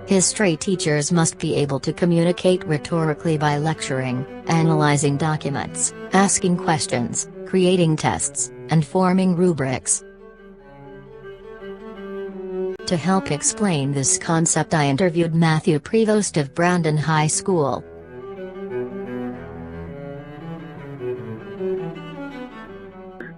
History teachers must be able to communicate rhetorically by lecturing, analyzing documents, asking questions, creating tests, and forming rubrics. To help explain this concept, I interviewed Matthew Prevost of Brandon High School.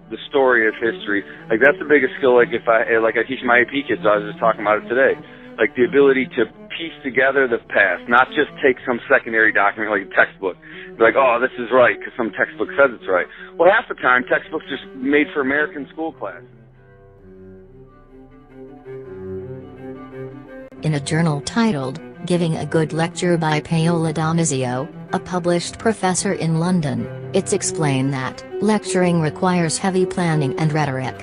The story of history, like that's the biggest skill. Like if I teach my AP kids, I was just talking about it today. Like the ability to piece together the past, not just take some secondary document like a textbook. Be like, oh, this is right because some textbook says it's right. Well, half the time textbooks are made for American school class. In a journal titled, Giving a Good Lecture by Paola Damasio, a published professor in London, it's explained that lecturing requires heavy planning and rhetoric.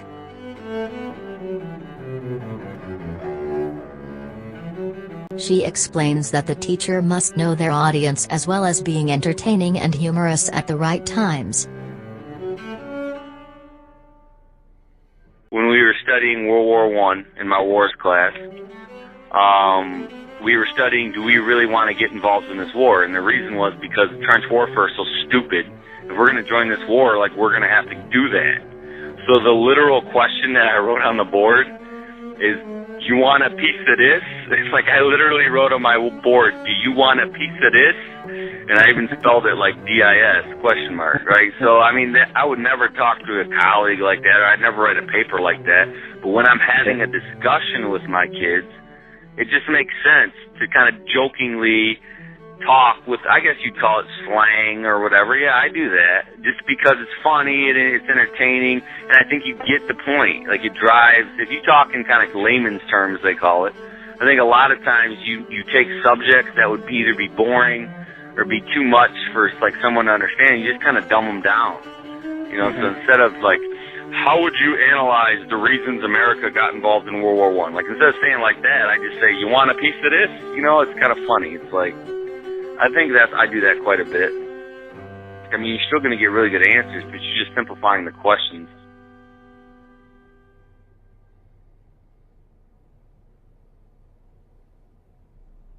She explains that the teacher must know their audience as well as being entertaining and humorous at the right times. When we were studying World War I in my wars class, we were studying, do we really want to get involved in this war? And the reason was because trench warfare is so stupid. If we're going to join this war, like, we're going to have to do that. So the literal question that I wrote on the board is, do you want a piece of this? It's like I literally wrote on my board, do you want a piece of this? And I even spelled it like D-I-S, question mark, right? So, I mean, I would never talk to a colleague like that, or I'd never write a paper like that. But when I'm having a discussion with my kids, it just makes sense to kind of jokingly talk with, I guess you'd call it slang or whatever. Yeah, I do that just because it's funny and it's entertaining, and I think you get the point. Like, it drives, if you talk in kind of layman's terms, they call it, I think a lot of times you take subjects that would either be boring or be too much for like someone to understand, you just kind of dumb them down. You know, so instead of like, how would you analyze the reasons America got involved in World War I? Like, instead of saying like that, I just say, you want a piece of this? You know, it's kind of funny. It's like, I think I do that quite a bit. I mean, you're still going to get really good answers, but you're just simplifying the questions.